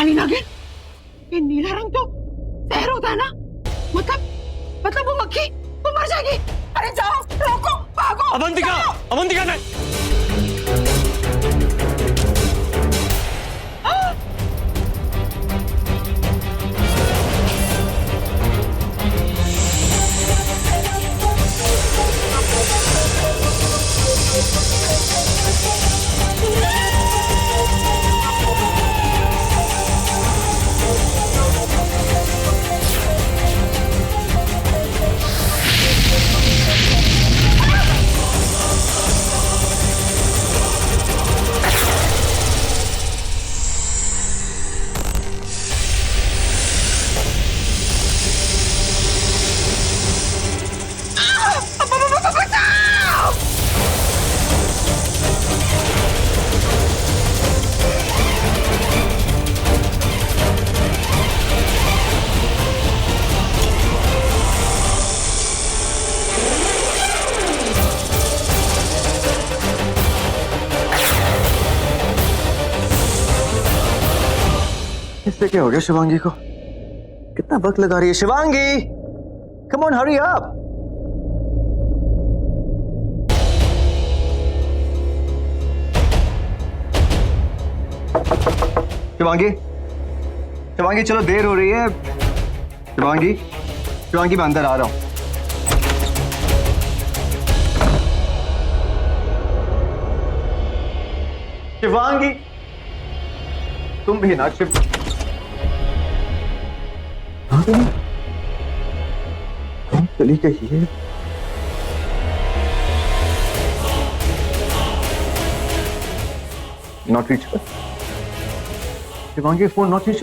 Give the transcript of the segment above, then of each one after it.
काली नागिन, ये नीला रंग तो जहर होता है ना, मतलब वो मक्खी वो मर जाएगी। अरे जाओ, रोको, भागो। अवंतिका, अवंतिका नहीं। इससे क्या हो गया शिवांगी को? कितना वक्त लगा रही है Shivangi? Come on, hurry up. Shivangi, Shivangi चलो, देर हो रही है। शिवांगी, शिवांगी मैं अंदर आ रहा हूं। शिवांगी, तुम भी ना शिव। चली गई है। Not reach. Shivangi phone not reach.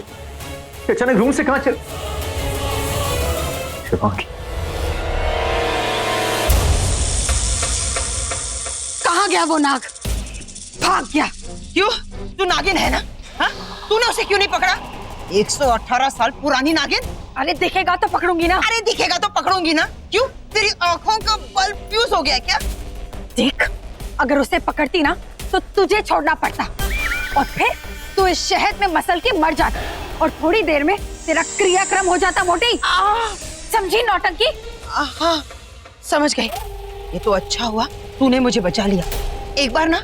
अचानक रूम से कहां चल? शिवांगी कहाँ गया वो नाग? भाग गया। क्यों? तू नागिन है ना? हाँ? तूने उसे क्यों नहीं पकड़ा? 118 साल पुरानी नागिन। अरे दिखेगा तो पकड़ूंगी ना। अरे दिखेगा तो पकड़ूंगी ना। क्यों? तेरी आंखों का बल्ब फ्यूज हो गया क्या? देख, अगर उसे पकड़ती ना तो तुझे छोड़ना पड़ता, और फिर तू इस शहद में मसल के मर जाता, और थोड़ी देर में तेरा क्रियाक्रम हो जाता मोटी। समझी नौटंकी? हाँ, समझ गई। ये तो अच्छा हुआ तूने मुझे बचा लिया। एक बार ना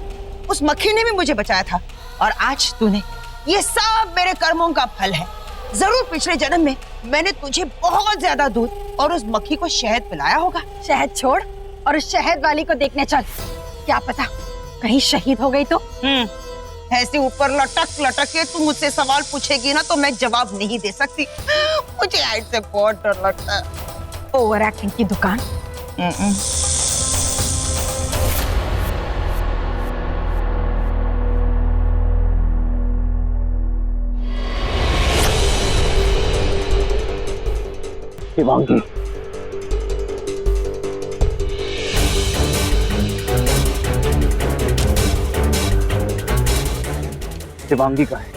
उस मक्खी ने भी मुझे बचाया था, और आज तूने, ये सब मेरे कर्मों का फल है। जरूर पिछले जन्म में मैंने तुझे बहुत ज्यादा दूध और उस मक्खी को शहद पिलाया होगा। शहद छोड़ और उस शहद वाली को देखने चल। क्या पता कहीं शहीद हो गई तो। ऐसे ऊपर लटक लटक के तू मुझसे सवाल पूछेगी ना तो मैं जवाब नहीं दे सकती। मुझे ऐसे बहुत डर लगता है। ओवर एक्टिंग की दुकान। शिवांगी, शिवांगी का है।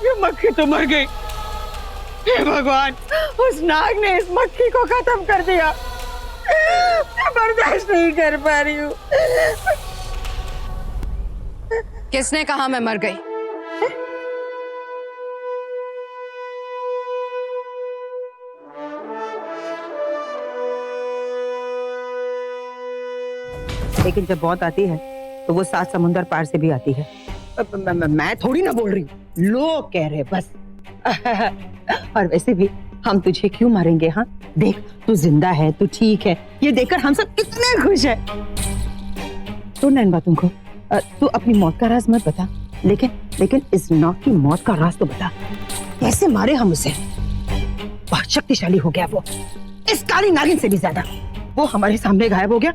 ये मक्खी तो मर गई। हे भगवान, उस नाग ने इस मक्खी को खत्म कर दिया। मैं बर्दाश्त नहीं कर पा रही हूँ। किसने कहा मैं मर गई? लेकिन जब मौत आती है तो वो 7 समुंदर पार से भी आती है। मैं थोड़ी ना बोल रही हूँ, लोग कह रहे बस। और वैसे भी हम तुझे क्यों मारेंगे? हाँ देख, तू जिंदा है, तू ठीक है, ये देखकर हम सब कितने खुश हैं। तो इन बातों को तू अपनी मौत का राज मत बता, लेकिन इस नाग की मौत का राज तो बता। कैसे मारे हम उसे? बहुत शक्तिशाली हो गया वो, इस काली नागिन से भी ज्यादा। वो हमारे सामने गायब हो गया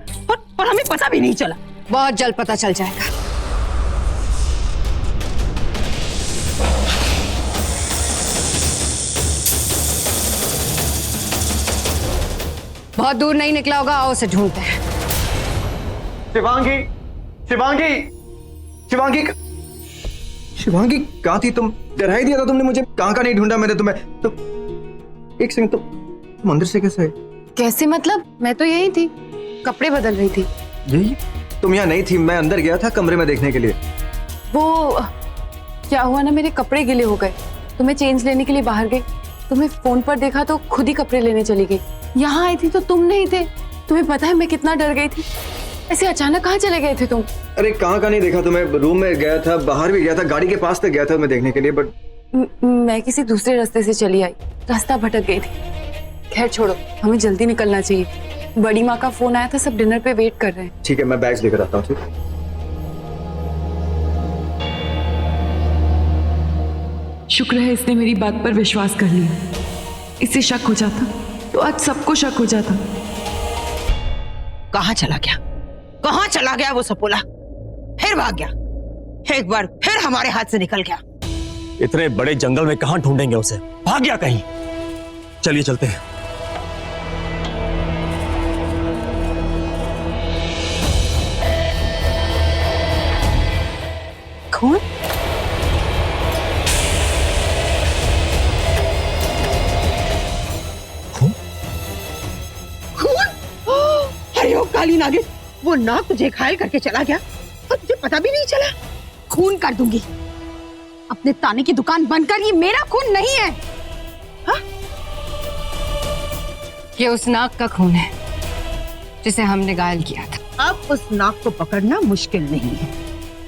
और हमें पता भी नहीं चला। बहुत जल्द पता चल जाएगा। बहुत दूर नहीं निकला होगा, आओ उसे ढूंढते हैं। शिवांगी, शिवांगी, शिवांगी, शिवांगी कहाँ थी तुम? डरा ही दिया था तुमने मुझे। कहाँ का नहीं ढूंढा मैंने तुम्हें। एक सेकंड, तुम अंदर से कैसे आए? कैसे मतलब? मैं तो यही थी, कपड़े बदल रही थी। यही? तुम यहाँ नहीं थी, मैं अंदर गया था कमरे में देखने के लिए। वो क्या हुआ ना, मेरे कपड़े गीले हो गए तो मैं चेंज लेने के लिए बाहर गई। तुम्हें फोन पर देखा तो खुद ही कपड़े लेने चली गई। यहाँ आई थी तो तुम नहीं थे। तुम्हें पता है मैं कितना डर गई थी। ऐसे अचानक कहाँ चले गए थे तुम? अरे कहाँ का नहीं देखा तुम्हें, रूम में गया था, बाहर भी गया था, गाड़ी के पास तक गया था मैं देखने के लिए, बट मैं किसी दूसरे रास्ते से चली आई, रास्ता भटक गई थी। खैर छोड़ो, हमें जल्दी निकलना चाहिए। बड़ी माँ का फोन आया था, सब डिनर पे वेट कर रहे हैं। ठीक है, मैं बैग्स लेकर आता हूँ। ठीक, शुक्र है इसने मेरी बात पर विश्वास कर लिया। इसे शक हो जाता तो आज सबको शक हो जाता। कहाँ चला गया, कहाँ चला गया वो सपोला? फिर भाग गया, एक बार फिर हमारे हाथ से निकल गया। इतने बड़े जंगल में कहां ढूंढेंगे उसे? भाग गया कहीं। चलिए चलते हैं। खून? खून? अरे ओ काली नागिन, वो नाग तुझे घायल करके चला गया और तुझे पता भी नहीं चला। खून कर दूंगी। अपने ताने की दुकान बंद कर, ये मेरा खून नहीं है। ये उस नाग का खून है जिसे हमने घायल किया था। अब उस नाग को पकड़ना मुश्किल नहीं है।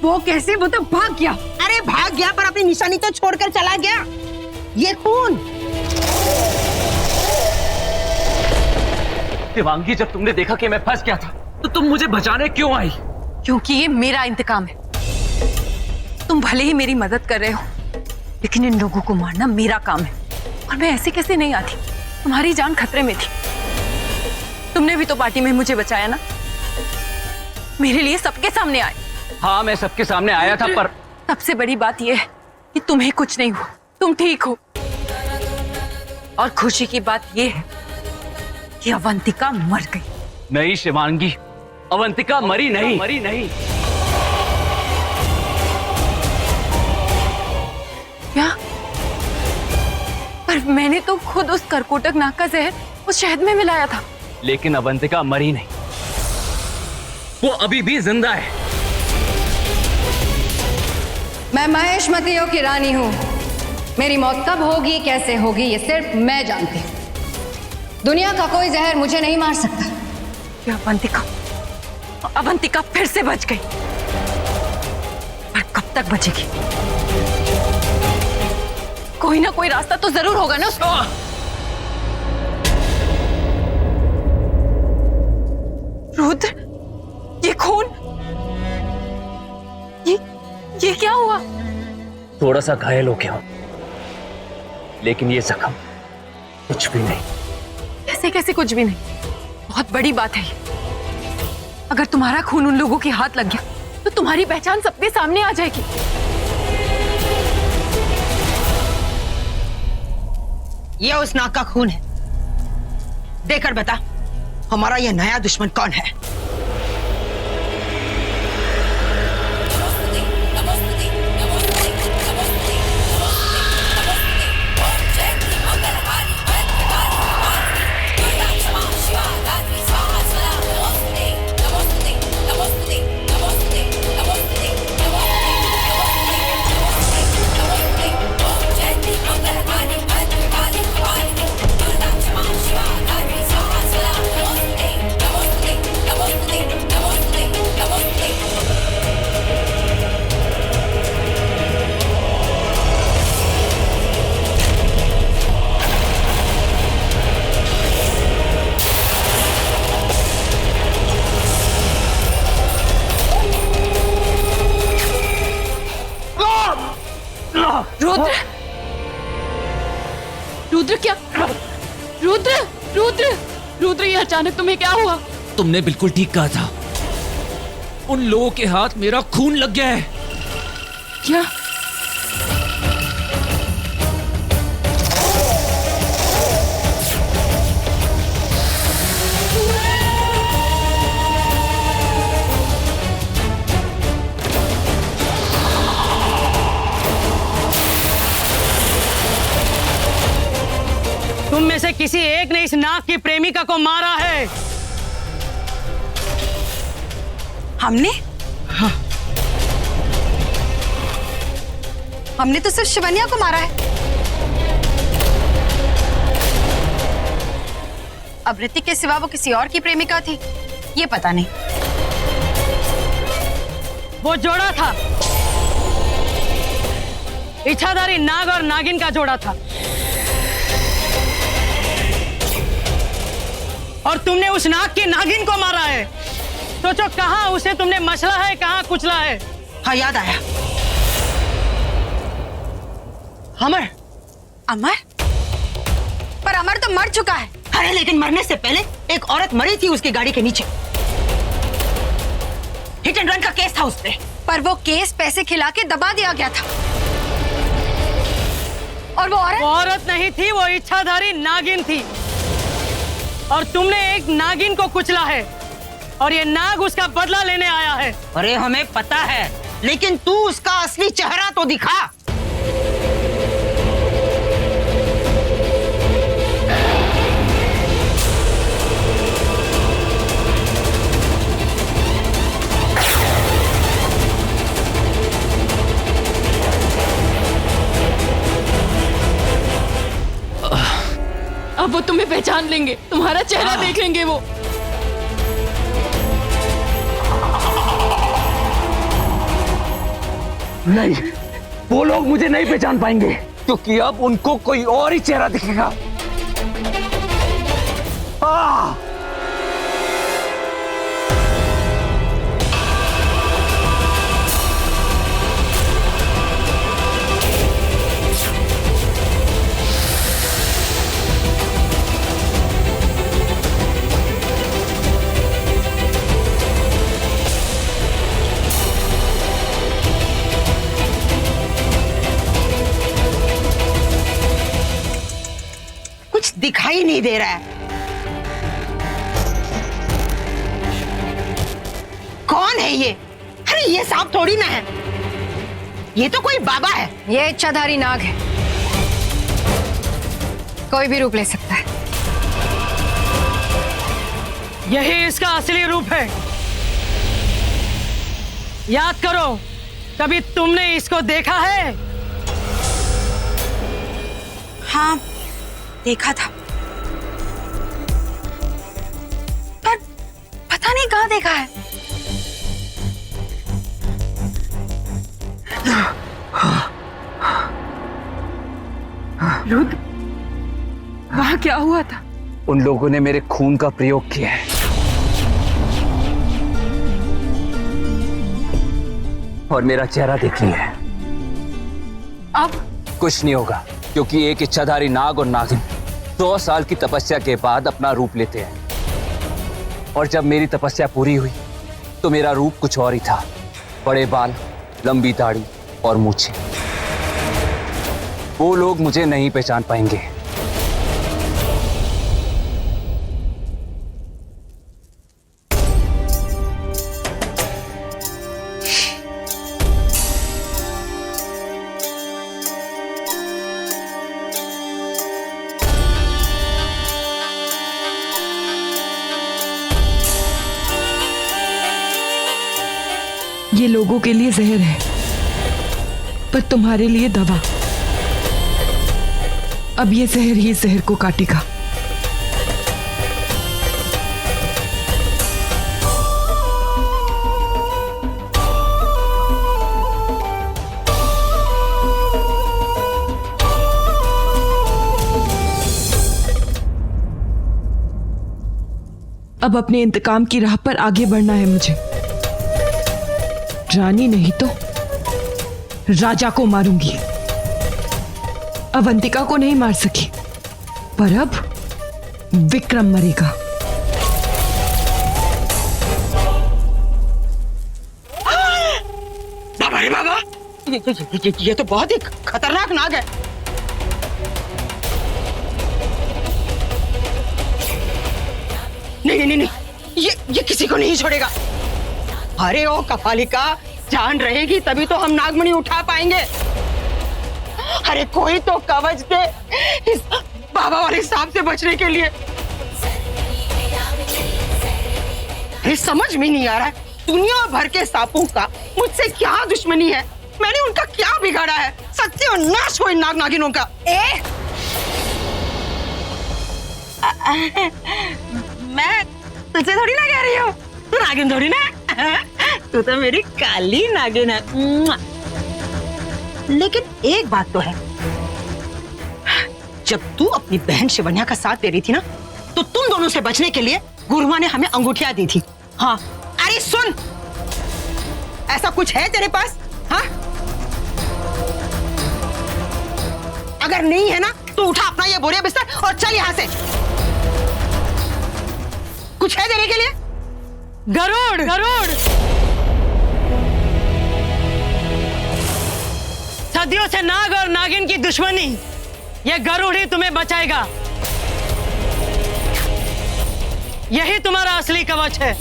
वो कैसे? वो तो भाग गया। अरे भाग गया पर अपनी निशानी तो छोड़कर चला गया। ये खून। शिवांगी, जब तुमने देखा कि मैं फंस गया था तो तुम मुझे बचाने क्यों आई? क्योंकि ये मेरा इंतकाम है। तुम भले ही मेरी मदद कर रहे हो, लेकिन इन लोगों को मारना मेरा काम है। और मैं ऐसे कैसे नहीं आती? तुम्हारी जान खतरे में थी। तुमने भी तो पार्टी में मुझे बचाया ना, मेरे लिए सबके सामने आए। हाँ, मैं सबके सामने आया था, पर सबसे बड़ी बात यह है कि तुम्हें कुछ नहीं हुआ, तुम ठीक हो। और खुशी की बात यह है कि अवंतिका मर गई। नहीं शिवांगी, अवंतिका मरी नहीं। क्या? पर मैंने तो खुद उस करकोटक नाग का जहर उस शहद में मिलाया था। लेकिन अवंतिका मरी नहीं, वो अभी भी जिंदा है। मैं महेशमतियों की रानी हूं। मेरी मौत कब होगी, कैसे होगी, ये सिर्फ मैं जानती हूं। दुनिया का कोई जहर मुझे नहीं मार सकता। क्या अवंतिका फिर से बच गई, पर कब तक बचेगी? कोई ना कोई रास्ता तो जरूर होगा ना उसका। रुद्र, ये खून, ये क्या हुआ? थोड़ा सा घायल हो गया, लेकिन ये जख्म कुछ भी नहीं। कैसे कुछ भी नहीं? बहुत बड़ी बात है ये। अगर तुम्हारा खून उन लोगों के हाथ लग गया तो तुम्हारी पहचान सबके सामने आ जाएगी। ये उस नाग का खून है। देकर बता, हमारा ये नया दुश्मन कौन है? रुद्र, रुद्र क्या? रुद्र, ये अचानक तुम्हें क्या हुआ? तुमने बिल्कुल ठीक कहा था। उन लोगों के हाथ मेरा खून लग गया है। क्या? तुम में से किसी एक ने इस नाग की प्रेमिका को मारा है। हमने? हाँ। हमने तो सिर्फ शिवन्या को मारा है। अब ऋतिक के सिवा वो किसी और की प्रेमिका थी, ये पता नहीं। वो जोड़ा था, इच्छाधारी नाग और नागिन का जोड़ा था, और तुमने उस नाग की नागिन को मारा है। सोचो कहां उसे तुमने मसला है, कहां कुचला है। हाँ, याद आया। अमर। अमर? पर अमर तो मर चुका है। अरे लेकिन मरने से पहले एक औरत मरी थी उसकी गाड़ी के नीचे। हिट एंड रन का केस था उस पे। पर वो केस पैसे खिला के दबा दिया गया था। और वो औरत नहीं थी, वो इच्छाधारी नागिन थी, और तुमने एक नागिन को कुचला है, और ये नाग उसका बदला लेने आया है। अरे हमें पता है, लेकिन तू उसका असली चेहरा तो दिखा। अब वो तुम्हें पहचान लेंगे, तुम्हारा चेहरा देख लेंगे वो। नहीं, वो लोग मुझे नहीं पहचान पाएंगे, क्योंकि अब उनको कोई और ही चेहरा दिखेगा। दिखाई नहीं दे रहा है। कौन है ये? अरे ये सांप थोड़ी ना है, ये तो कोई बाबा है। ये इच्छाधारी नाग है, कोई भी रूप ले सकता है। यही इसका असली रूप है। याद करो, कभी तुमने इसको देखा है? हाँ, देखा था, पर पता नहीं कहाँ देखा है। रुद्र, वहां क्या हुआ था? उन लोगों ने मेरे खून का प्रयोग किया है। और मेरा चेहरा देख लिया है। अब कुछ नहीं होगा, क्योंकि एक इच्छाधारी नाग और नागिन 100 साल की तपस्या के बाद अपना रूप लेते हैं। और जब मेरी तपस्या पूरी हुई तो मेरा रूप कुछ और ही था। बड़े बाल, लंबी दाढ़ी और मूछें। वो लोग मुझे नहीं पहचान पाएंगे। ये लोगों के लिए जहर है, पर तुम्हारे लिए दवा। अब ये जहर ही जहर को काटेगा। अब अपने इंतकाम की राह पर आगे बढ़ना है मुझे। रानी नहीं तो राजा को मारूंगी। अवंतिका को नहीं मार सकी, पर अब विक्रम मरेगा। बाबा रे बाबा, ये तो बहुत ही खतरनाक नाग है। नहीं नहीं नहीं, ये किसी को नहीं छोड़ेगा। अरे ओ कपालिका, जान रहेगी तभी तो हम नागमणि उठा पाएंगे। अरे कोई तो कवच दे, बाबा वाले सांप से बचने के लिए। अरे समझ में नहीं आ रहा है, दुनिया भर के सांपों का मुझसे क्या दुश्मनी है? मैंने उनका क्या बिगाड़ा है? सत्यानाश हो इन नाग नागिनों का। मैं तुझसे थोड़ी ना कह रही हूँ, तू नागिन थोड़ी ना, तू तो मेरी काली नागिन है। लेकिन एक बात तो है, जब तू अपनी बहन शिवन्या का साथ दे रही थी ना, तो तुम दोनों से बचने के लिए गुरुमा ने हमें अंगूठियां दी थी। हाँ, अरे सुन, ऐसा कुछ है तेरे पास? हाँ, अगर नहीं है ना तो उठा अपना ये बोरिया बिस्तर और चल यहां से। कुछ है देने के लिए? गरुड़, गरुड़, सदियों से नाग और नागिन की दुश्मनी, ये गरुड़ ही तुम्हें बचाएगा। यही तुम्हारा असली कवच है।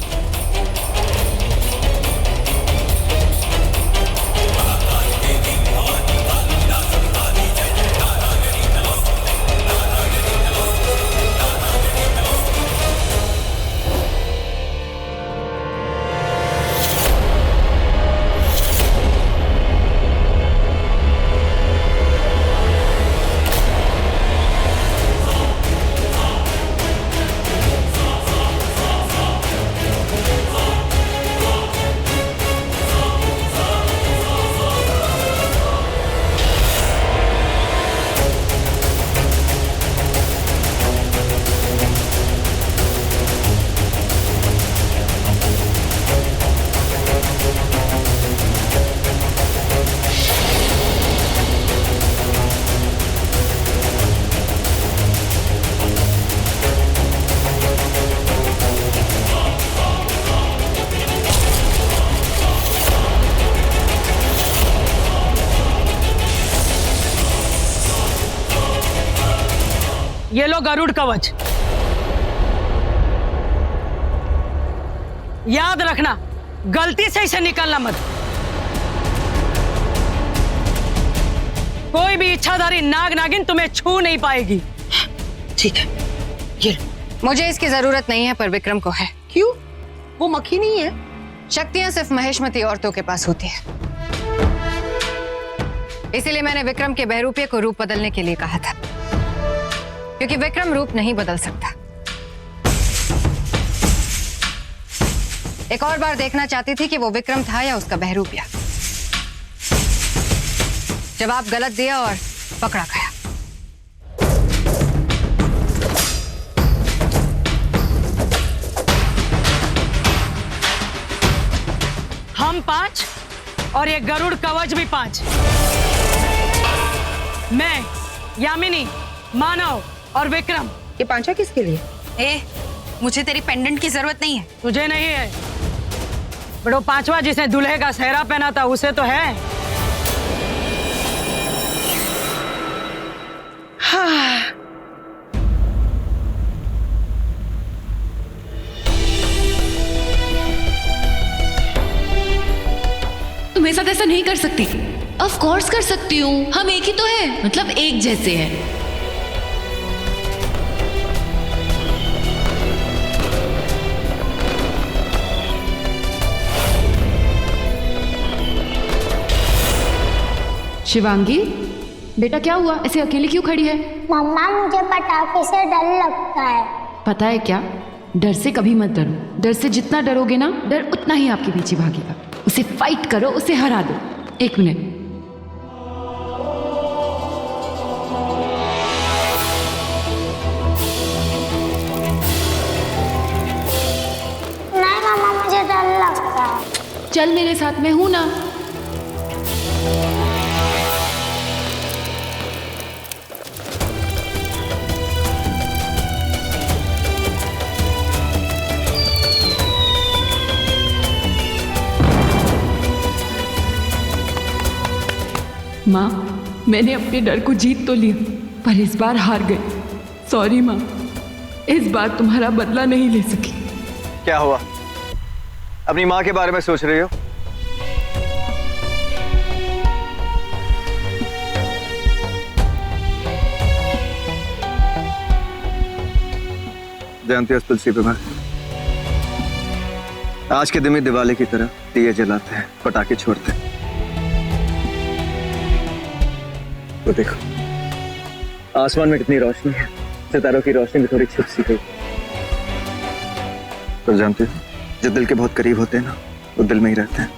ये लो गरुड़ कवच। याद रखना, गलती से इसे निकालना मत। कोई भी इच्छाधारी नाग नागिन तुम्हें छू नहीं पाएगी। ठीक है, ये मुझे इसकी जरूरत नहीं है, पर विक्रम को है। क्यों? वो मक्खी नहीं है? शक्तियां सिर्फ महेशमती औरतों के पास होती है, इसीलिए मैंने विक्रम के बहरूपिये को रूप बदलने के लिए कहा था, क्योंकि विक्रम रूप नहीं बदल सकता। एक और बार देखना चाहती थी कि वो विक्रम था या उसका बहरूपिया। जवाब गलत दिया और पकड़ा गया। हम 5 और ये गरुड़ कवच भी 5। मैं, यामिनी, मानव और विक्रम। ये पांचा किसके लिए? मुझे तेरी पेंडेंट की जरूरत नहीं है। तुझे नहीं है, बड़ो 5वां जिसने दूल्हे का सेहरा पहना था उसे तो है। हाँ। तुम मेरे साथ ऐसा नहीं कर सकती। ऑफ कोर्स कर सकती हूँ, हम एक ही तो हैं, मतलब एक जैसे हैं। शिवांगी, बेटा क्या हुआ? ऐसे अकेली क्यों खड़ी है? मम्मा, मुझे पटाखे से डर लगता है। पता है क्या, डर से कभी मत डरो। डर से जितना डरोगे ना, डर उतना ही आपके पीछे भागेगा। उसे फाइट करो, उसे हरा दो। 1 मिनट। नहीं मम्मा, मुझे डर लगता है। चल मेरे साथ, में हूं ना। माँ, मैंने अपने डर को जीत तो लिया, पर इस बार हार गई। सॉरी माँ, इस बार तुम्हारा बदला नहीं ले सकी। क्या हुआ? अपनी माँ के बारे में सोच रही हो? जानते हो तुलसी विवाह, आज के दिन में दिवाली की तरह दिए जलाते हैं, पटाखे छोड़ते हैं। तो देखो आसमान में कितनी रोशनी है, सितारों की रोशनी भी थोड़ी छिप सी गई। तो जानते हो जो दिल के बहुत करीब होते हैं ना, वो दिल में ही रहते हैं,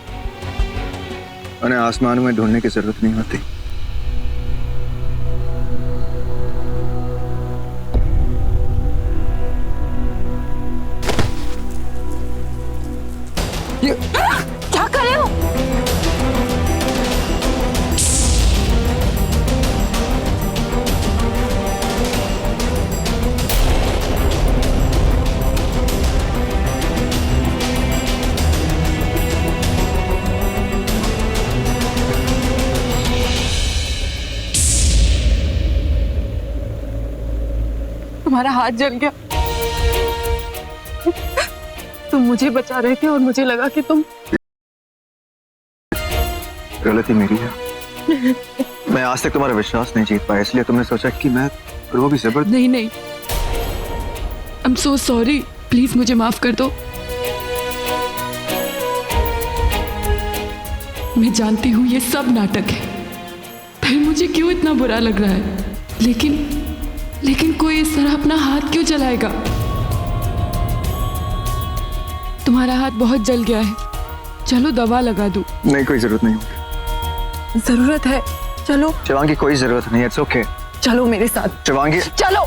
उन्हें आसमान में ढूंढने की जरूरत नहीं होती। क्या कर रहे हो? तुम्हारा हाथ जल गया। तुम मुझे बचा रहे थे और मुझे लगा कि तुम। गलती मेरी है, मैं आज तक तुम्हारा विश्वास नहीं जीत पाया, इसलिए तुमने सोचा कि मैं और वो भी जबरदस्त। नहीं नहीं, I am so sorry, please मुझे माफ कर दो। मैं जानती हूँ ये सब नाटक है, फिर मुझे क्यों इतना बुरा लग रहा है, लेकिन कोई इस तरह अपना हाथ क्यों जलाएगा? तुम्हारा हाथ बहुत जल गया है, चलो दवा लगा दूं। नहीं, कोई जरूरत नहीं। जरूरत है, चलो। शिवांगी कोई जरूरत नहीं है, इट्स ओके। चलो मेरे साथ। शिवांगी चलो।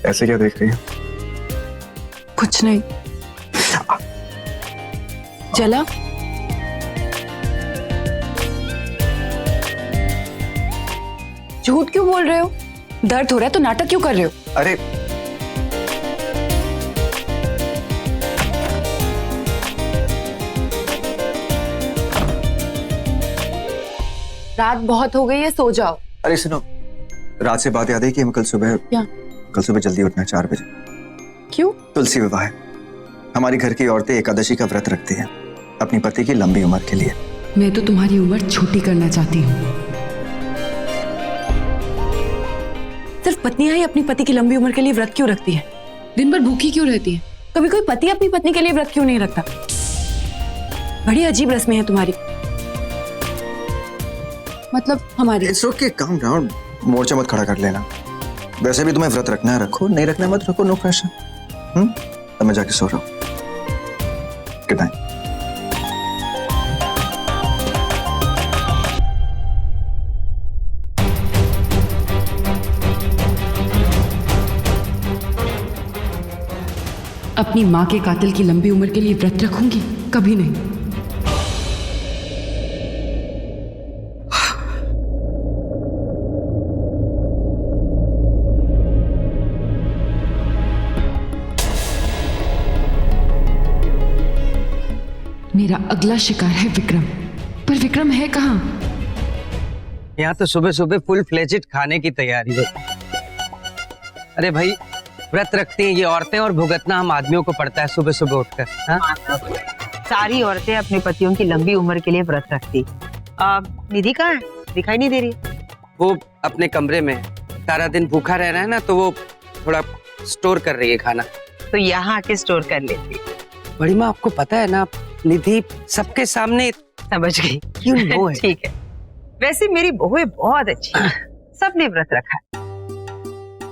ऐसे क्या देख रही है? कुछ नहीं। चला। झूठ क्यों बोल रहे हो? दर्द हो रहा है तो नाटक क्यों कर रहे हो? अरे रात बहुत हो गई है, सो जाओ। अरे सुनो, रात से बात याद है कि हमें कल सुबह जल्दी उठना है 4 बजे। क्यों? तुलसी विवाह है। हमारी घर की औरतें एकादशी का व्रत रखती हैं अपनी पति की लंबी उम्र के लिए। मैं तो तुम्हारी उम्र छोटी करना चाहती हूँ। सिर्फ पत्नियां ही अपनी पति की लंबी उम्र के लिए व्रत क्यों रखती है? दिन भर भूखी क्यों रहती है? कभी कोई पति अपनी पत्नी के लिए व्रत क्यों नहीं रखता? बड़ी अजीब रस्में हैं तुम्हारी, मतलब हमारी। इट्स ओके, काम डाउन, मोर्चा मत खड़ा कर लेना। वैसे भी तुम्हें व्रत रखना है रखो, नहीं रखना मत रखो, नो प्रेशर। अब मैं जाके सो रहा हूँ। Good night. अपनी माँ के कातिल की लंबी उम्र के लिए व्रत रखूंगी? कभी नहीं। मेरा अगला शिकार है विक्रम, पर विक्रम है कहाँ? यहाँ तो सुबह सुबह फुल फ्लेजेड खाने की तैयारी है। अरे भाई, व्रत रखती हैं ये औरतें और भुगतना हम आदमियों को पड़ता है सुबह सुबह उठकर। हाँ? सारी औरतें अपने पतियों की लंबी उम्र के लिए व्रत रखती। निधि कहाँ है? दिखाई नहीं दे रही। वो अपने कमरे में सारा दिन भूखा रह रहा है ना, तो वो थोड़ा स्टोर कर रही है खाना। तो यहाँ आके स्टोर कर लेती। बड़ी माँ, आपको पता है ना, निधि सबके सामने। समझ गई। क्यों नो है? ठीक है। वैसे मेरी बहुएं बहुत अच्छी है, सबने व्रत रखा है,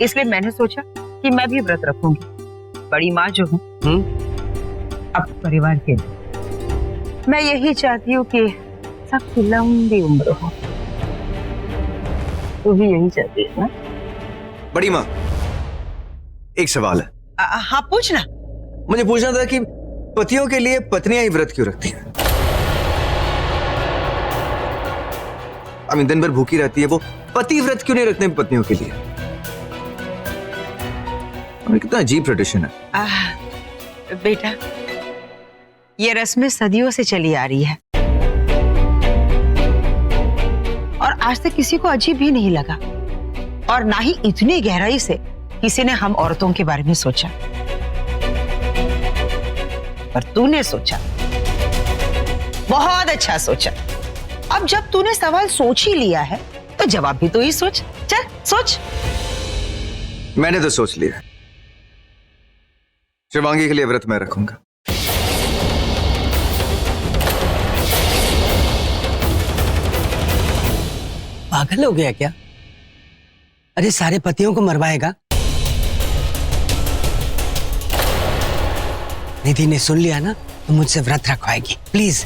इसलिए मैंने सोचा कि मैं भी व्रत रखूंगी। बड़ी माँ जो हूँ अब परिवार के लिए मैं यही चाहती हूँ कि सबकी लंबी उम्र हो। तू भी यही चाहती है ना? बड़ी माँ, एक सवाल है। हाँ पूछना। मुझे पूछना था कि पतियों के लिए पत्नियां ही व्रत क्यों रखती हैं? दिन भर भूखी रहती है, वो पति व्रत क्यों नहीं रखते पत्नियों के लिए? कितना अजीब ट्रेडिशन है। बेटा, ये रस्में सदियों से चली आ रही है और आज तक किसी को अजीब भी नहीं लगा। और ना ही इतनी गहराई से किसी ने हम औरतों के बारे में सोचा। पर तूने सोचा, बहुत अच्छा सोचा। अब जब तूने सवाल सोच ही लिया है तो जवाब भी तू ही सोच। चल सोच। मैंने तो सोच लिया, शिवांगी के लिए व्रत मैं रखूंगा। पागल हो गया क्या? अरे सारे पतियों को मरवाएगा? निधि ने सुन लिया ना तो मुझसे व्रत रखवाएगी। प्लीज।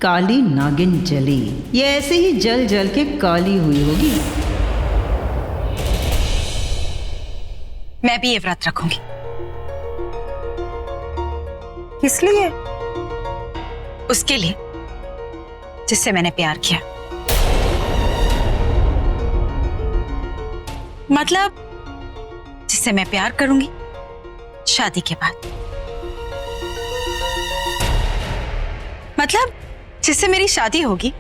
काली नागिन जली, ये ऐसे ही जल जल के काली हुई होगी। मैं भी ये व्रत रखूंगी। किस लिए? उसके लिए जिससे मैंने प्यार किया। मतलब जिससे मैं प्यार करूंगी शादी के बाद। मतलब जिससे मेरी शादी होगी।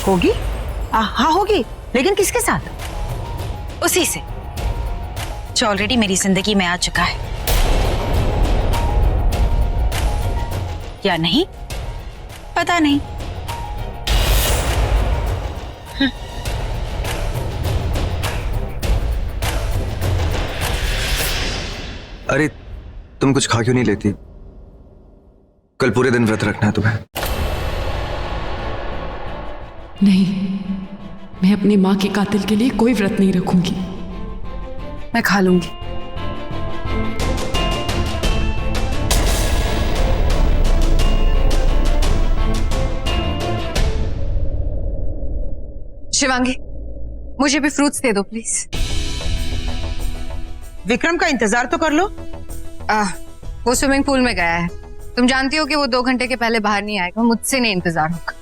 होगी? हाँ होगी, लेकिन किसके साथ? उसी से जो ऑलरेडी मेरी जिंदगी में आ चुका है। या नहीं पता नहीं। अरे तुम कुछ खा क्यों नहीं लेती? कल पूरे दिन व्रत रखना है तुम्हें। नहीं, मैं अपनी माँ के कातिल के लिए कोई व्रत नहीं रखूंगी। मैं खा लूंगी। शिवांगी, मुझे भी फ्रूट्स दे दो प्लीज। विक्रम का इंतजार तो कर लो। वो स्विमिंग पूल में गया है। तुम जानती हो कि वो 2 घंटे के पहले बाहर नहीं आएगा। मुझसे नहीं इंतजार होगा।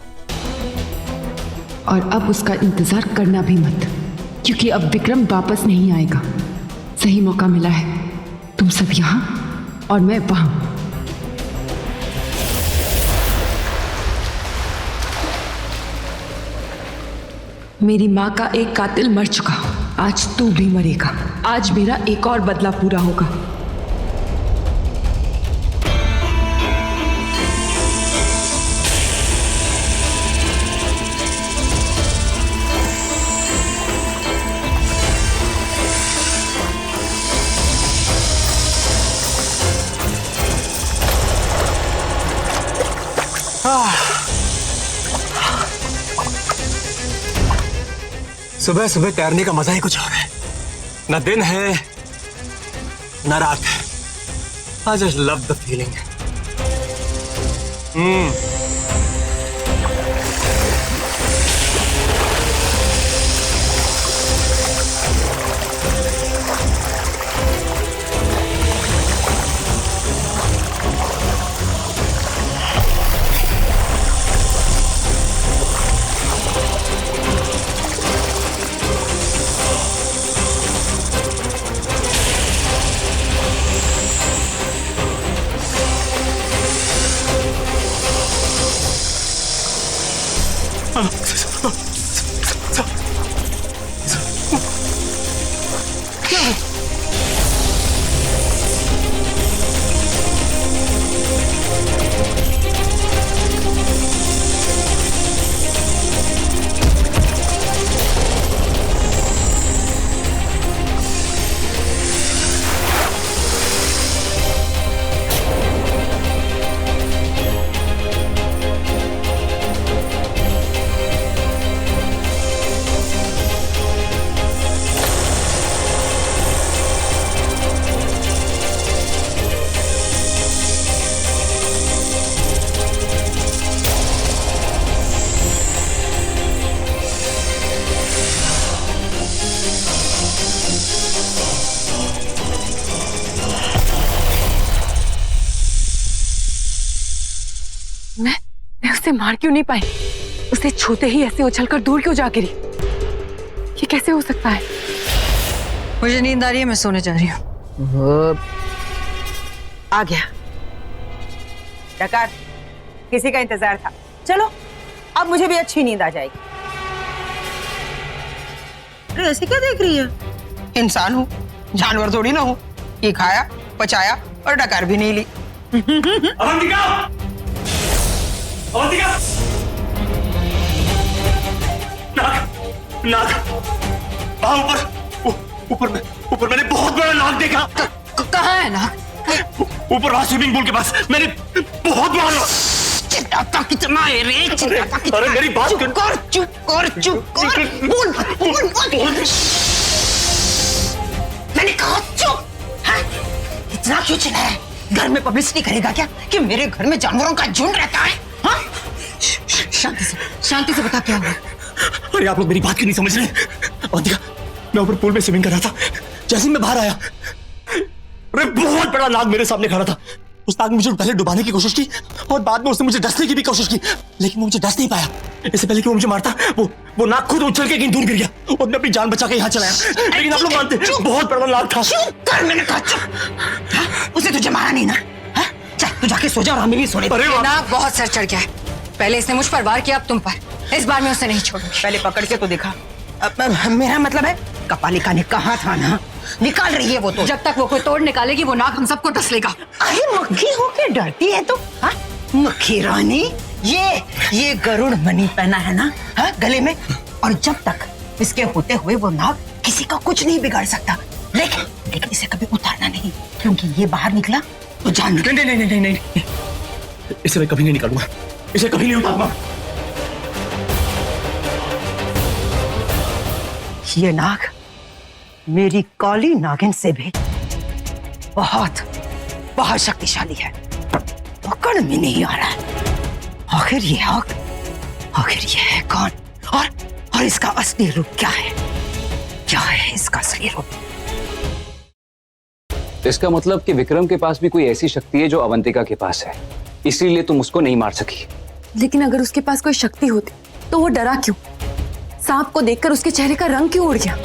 और अब उसका इंतजार करना भी मत, क्योंकि अब विक्रम वापस नहीं आएगा। सही मौका मिला है। तुम सब यहाँ और मैं वहां। मेरी माँ का एक कातिल मर चुका, आज तू भी मरेगा। आज मेरा एक और बदला पूरा होगा। सुबह सुबह तैरने का मजा ही कुछ और है। न दिन है न रात है। I just love the feeling. मैं उसे मार क्यों नहीं पाई? उसे छूते ही ऐसे उछलकर दूर क्यों जा गिरी? ये कैसे हो सकता है? मुझे नींद आ रही है, मैं सोने जा रही हूँ। आ गया। डकार, किसी का इंतजार था। चलो अब मुझे भी अच्छी नींद आ जाएगी। अरे ऐसे क्या देख रही है? इंसान हूँ, जानवर थोड़ी ना हूँ। ये खाया, पचाया और डकार भी नहीं ली। अवंतिका! अवंतिका! नाग! नाग! ऊपर मैंने बहुत बड़ा नाग देखा। कहाँ है नाग? ऊपर वहां स्विमिंग पूल के पास मैंने बहुत बड़ा नाग। चिल्लाता कितना है रे? चिल्लाता कितना? अरे मेरी बात चुप कर, चुप कर, चुप कर। बोल, बोल, बोल। मैंने कहा चुप। हाँ? इतना क्यों चिल्लाया? घर में पब्लिसिटी करेगा क्या कि मेरे घर में जानवरों का झुंड रहता है? हाँ? शांति से बता क्या हुआ। अरे आप लोग मेरी बात क्यों नहीं समझ रहे? अवंतिका, मैं ऊपर पूल में स्विमिंग कर रहा था। जैसे ही मैं बाहर आया, अरे बहुत बड़ा नाग मेरे सामने खड़ा था। उस नाग ने मुझे पहले डुबाने की कोशिश की और बाद में उसने मुझे डसने की भी कोशिश की, लेकिन वो मुझे डस नहीं पाया। इससे पहले कि वो मुझे मारता, वो नाग खुद उछल के कहीं दूर गिर गया और मैं अपनी जान बचा के यहाँ चलाया। लेकिन आप लोग मानते, बहुत बड़ा नाग था। चुप कर, मैंने कहा चुप। उसे तुझे मारा नहीं ना? चल तू जाके सो जा और हमें भी सोने दे। नाग बहुत सर चढ़ गया है। पहले इसने मुझ पर वार किया, अब तुम पर। इस बार मैं उसे नहीं छोड़ूंगी। पहले पकड़ के तो देखा। मेरा मतलब है कपालिका ने कहा था ना, निकाल रही है वो तो। जब तक वो कोई तोड़ निकालेगी वो नाग हम सबको डस लेगा। अरे मक्खी होके डरती है तो? हाँ? मक्खी रानी, ये गरुड़ मणि पहना है ना, हाँ, गले में, और जब तक इसके होते हुए वो नाग किसी का कुछ नहीं बिगाड़ सकता। लेकिन इसे कभी उतारना नहीं, क्योंकि ये बाहर निकला तो जान निकल। नहीं, इसे मैं कभी नहीं निकालूंगा, इसे कभी नहीं उतारूंगा। ये नाग मेरी काली नागिन से भी बहुत बहुत शक्तिशाली है। पकड़ में नहीं आ रहा है। आखिर ये है कौन? और इसका असली रूप क्या है? क्या है इसका असली रूप? इसका मतलब कि विक्रम के पास भी कोई ऐसी शक्ति है जो अवंतिका के पास है, इसीलिए तुम उसको नहीं मार सकी। लेकिन अगर उसके पास कोई शक्ति होती तो वो डरा क्यों? सांप को देखकर उसके चेहरे का रंग क्यों उड़ गया?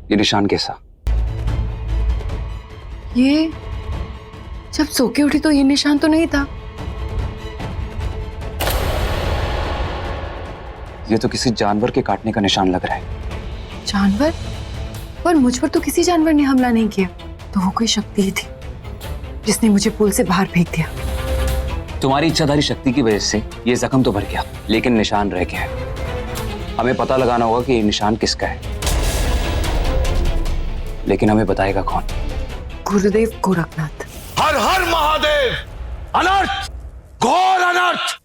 ये निशान कैसा? ये जब सो के उठी तो ये निशान तो नहीं था। ये तो किसी जानवर के काटने का निशान लग रहा है। जानवर? पर मुझ पर तो किसी जानवर ने हमला नहीं किया, तो वो कोई शक्ति ही थी जिसने मुझे पुल से बाहर फेंक दिया। तुम्हारी इच्छाधारी शक्ति की वजह से ये जख्म तो भर गया, लेकिन निशान रह गया है। हमें पता लगाना होगा कि ये निशान किसका है, लेकिन हमें बताएगा कौन? गुरुदेव गोरखनाथ। हर हर महादेव! अनर्थ, घोर अनर्थ!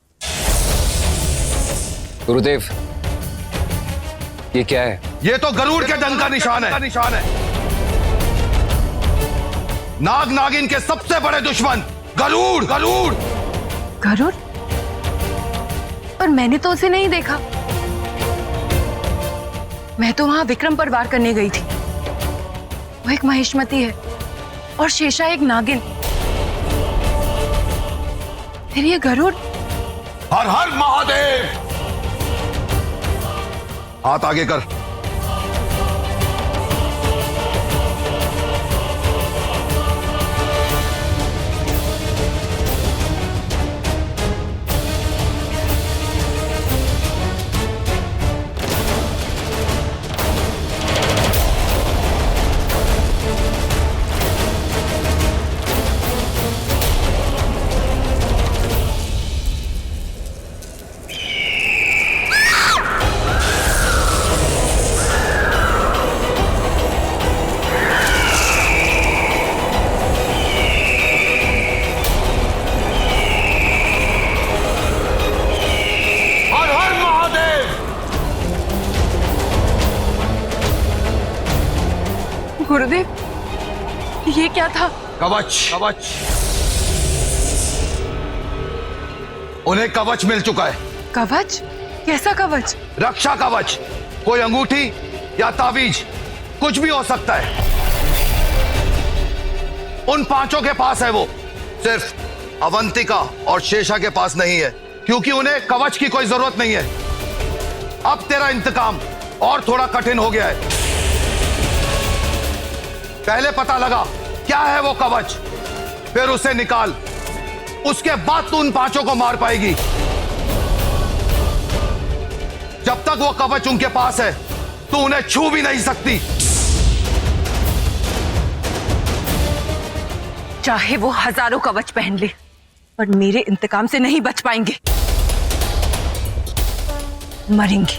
गुरुदेव, ये क्या है? ये तो गरुड़ के डंक का निशान है। नाग नागिन के सबसे बड़े दुश्मन गरुड़। गरुड़? पर मैंने तो उसे नहीं देखा। मैं तो वहां विक्रम पर वार करने गई थी। वो एक महिष्मती है और शेषा एक नागिन। फिर ये गरुड़? हर हर महादेव! हाथ आगे कर। गुरुदेव, ये क्या था? कवच। उन्हें कवच मिल चुका है। कवच? कैसा कवच? रक्षा कवच, कोई अंगूठी या ताबीज, कुछ भी हो सकता है। उन पांचों के पास है वो, सिर्फ अवंतिका और शेषा के पास नहीं है, क्योंकि उन्हें कवच की कोई जरूरत नहीं है। अब तेरा इंतकाम और थोड़ा कठिन हो गया है। पहले पता लगा क्या है वो कवच, फिर उसे निकाल, उसके बाद तू उन पांचों को मार पाएगी। जब तक वो कवच उनके पास है तू उन्हें छू भी नहीं सकती। चाहे वो हजारों कवच पहन ले, पर मेरे इंतकाम से नहीं बच पाएंगे। मरेंगे,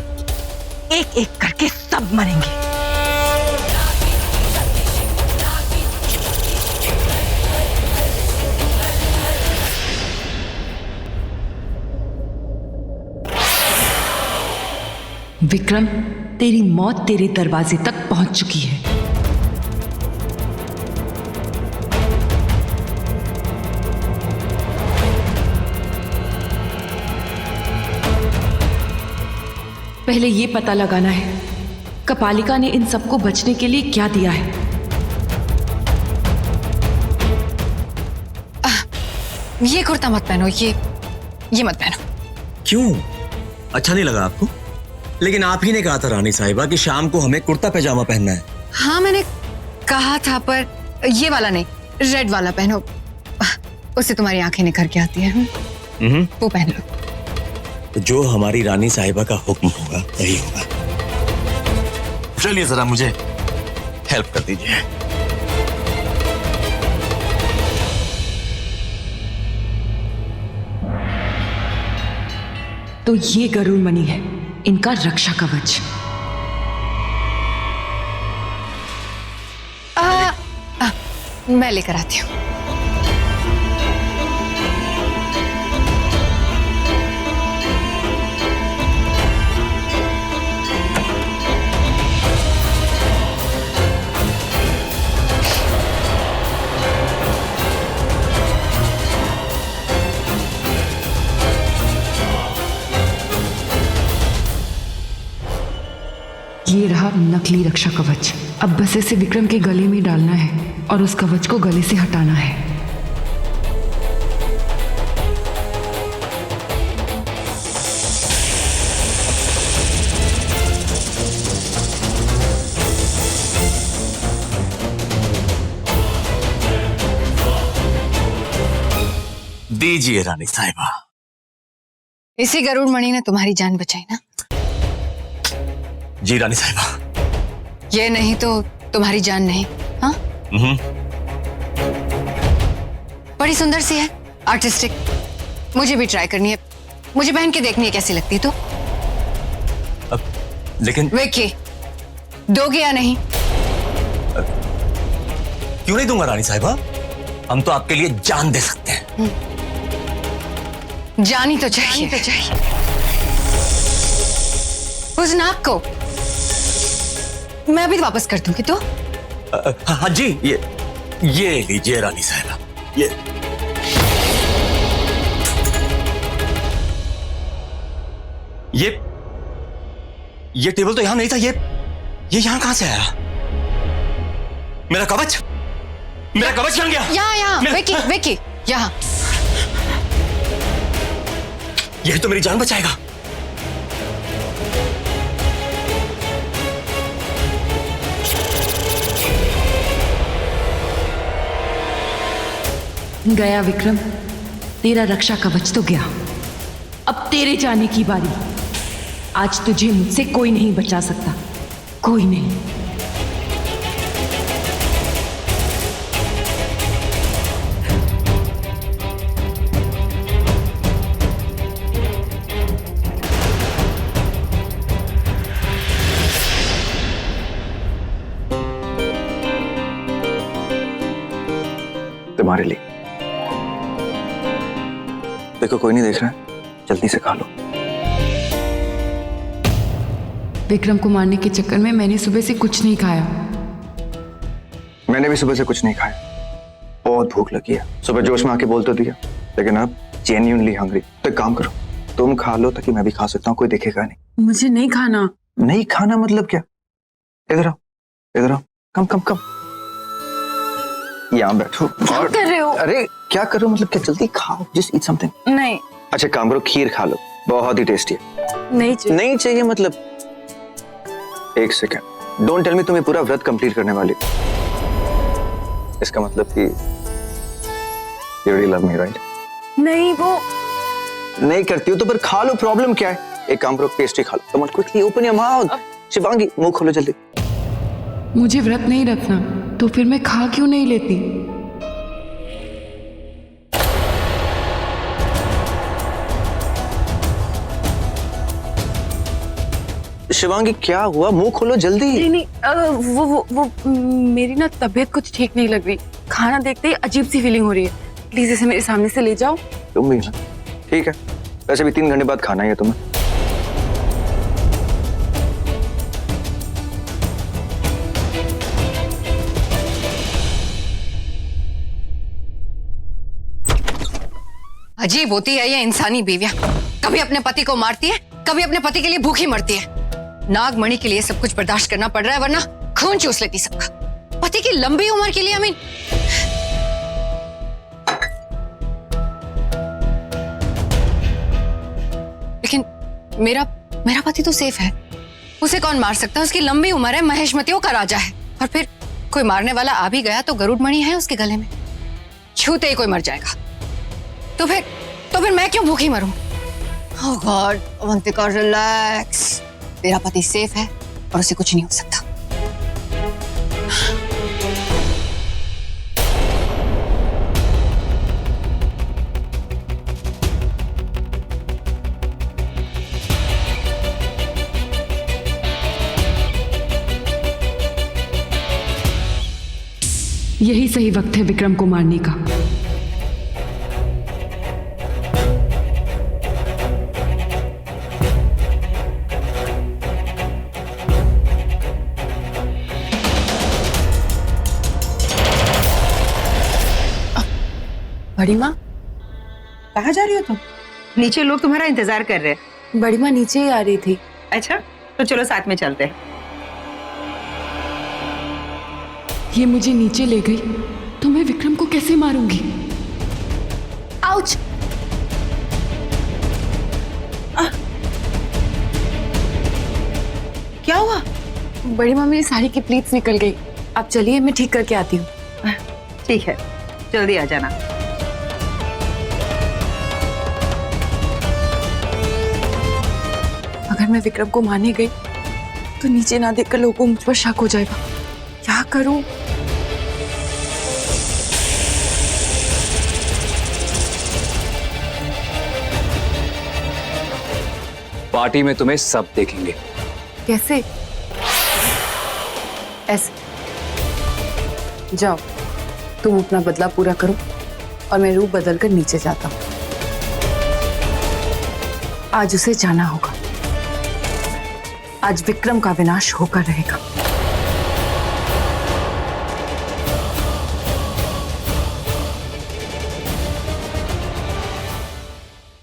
एक एक करके सब मरेंगे। विक्रम, तेरी मौत तेरे दरवाजे तक पहुंच चुकी है। पहले ये पता लगाना है कपालिका ने इन सबको बचने के लिए क्या दिया है। ये कुर्ता मत पहनो, ये मत पहनो। क्यों? अच्छा नहीं लगा आपको? लेकिन आप ही ने कहा था रानी साहिबा कि शाम को हमें कुर्ता पैजामा पहनना है। हाँ मैंने कहा था, पर ये वाला नहीं, रेड वाला पहनो, उससे तुम्हारी आंखें निखर के आती है। वो पहन लो। तो जो हमारी रानी साहिबा का हुक्म होगा वही होगा। चलिए जरा मुझे हेल्प कर दीजिए। तो ये गरुड़ मणि है, इनका रक्षा कवच। मैं लेकर आती हूँ। ये रहा नकली रक्षा कवच। अब बस इसे विक्रम के गले में डालना है और उस कवच को गले से हटाना है। दीजिए रानी साहिबा। इसी गरुड़ मणि ने तुम्हारी जान बचाई ना? जी रानी साहिबा। ये नहीं तो तुम्हारी जान नहीं। हाँ, बड़ी सुंदर सी है, आर्टिस्टिक। मुझे भी ट्राई करनी है, मुझे पहन के देखनी है कैसी लगती है। तो लेकिन विक्की, दोगे या नहीं? क्यों नहीं दूंगा रानी साहिबा, हम तो आपके लिए जान दे सकते हैं। जानी तो चाहिए। उस नाक को मैं अभी वापस कर दूंगी। तो हाँ जी, ये लीजिए रानी साहिबा। ये टेबल तो यहां नहीं था, ये यहां कहां से आया? मेरा कवच कहां गया? यहाँ विक्की, यहाँ। यही तो मेरी जान बचाएगा। गया विक्रम, तेरा रक्षा कवच तो गया। अब तेरे जाने की बारी। आज तुझे मुझसे कोई नहीं बचा सकता, कोई नहीं। तुम्हारे लिए। देखो कोई नहीं देख रहा है, जल्दी से खा लो। विक्रम को मारने के चक्कर में मैंने सुबह से कुछ नहीं खाया। मैंने भी सुबह से कुछ नहीं खाया, बहुत भूख लगी है। सुबह जोश में आके बोल तो दिया, लेकिन अब जेन्युइनली हंग्री। तो एक काम करो, तुम खा लो ताकि मैं भी खा सकता हूँ, कोई देखेगा नहीं। मुझे नहीं खाना। नहीं खाना मतलब क्या? इधर आओ, इधर आओ, कम कम कम, यहाँ बैठो। क्या कर रहे हो? अरे क्या कर रहे हो मतलब क्या? जल्दी खाओ, जस्ट ईट समथिंग। नहीं। अच्छा काम करो, खीर खा लो, बहुत ही टेस्टी है। नहीं चाहिए। नहीं चाहिए मतलब? एक सेकेंड, डोंट टेल मी तुम्हें पूरा व्रत कंप्लीट करने वाली। इसका मतलब कि you really love me, right? नहीं, वो नहीं करती हो तो फिर खा लो, प्रॉब्लम क्या है? एक काम करो, पेस्ट्री खा लो। Come on quickly open your mouth. Shivangi मुंह खोलो जल्दी। मुझे व्रत नहीं रखना तो फिर मैं खा क्यों नहीं लेती? शिवांगी क्या हुआ? मुंह खोलो जल्दी। नहीं नहीं, वो मेरी ना तबीयत कुछ ठीक नहीं लग रही। खाना देखते ही अजीब सी फीलिंग हो रही है। प्लीज इसे मेरे सामने से ले जाओ। तुम भी ना? ठीक है, वैसे भी 3 घंटे बाद खाना ही है तुम्हें। अजीब होती है ये इंसानी बीवियां, कभी अपने पति को मारती है, कभी अपने पति के लिए भूखी मरती है। नागमणि के लिए सब कुछ बर्दाश्त करना पड़ रहा है, वरना खून चूस लेती सबका। पति की लंबी उम्र के लिए लेकिन मेरा पति तो सेफ है, उसे कौन मार सकता है? उसकी लंबी उम्र है, महेशमतियों का राजा है। और फिर कोई मारने वाला आ भी गया तो गरुड़मणि है उसके गले में, छूते ही कोई मर जाएगा। तो फिर मैं क्यों भूखी मरूं? ओह गॉड, अवंतिका रिलैक्स, मेरा पति सेफ है और उसे कुछ नहीं हो सकता। यही सही वक्त है विक्रम को मारने का। बड़ी माँ, कहाँ जा रही हो तुम? नीचे लोग तुम्हारा इंतजार कर रहे हैं। बड़ी माँ नीचे ही आ रही थी। अच्छा तो चलो साथ में चलते हैं। ये मुझे नीचे ले गई तो मैं विक्रम को कैसे मारूंगी? आउच! क्या हुआ? बड़ी माँ, मेरी साड़ी की प्लीट्स निकल गई। आप चलिए, मैं ठीक करके आती हूँ। ठीक है, जल्दी आ जाना। अगर मैं विक्रम को मारने गई तो नीचे ना देखकर लोगों को मुझ पर शक हो जाएगा। क्या करूं? पार्टी में तुम्हें सब देखेंगे। कैसे? ऐसे। जाओ, तुम अपना बदला पूरा करो और मैं रूप बदल कर नीचे जाता हूं। आज उसे जाना होगा। आज विक्रम का विनाश होकर रहेगा।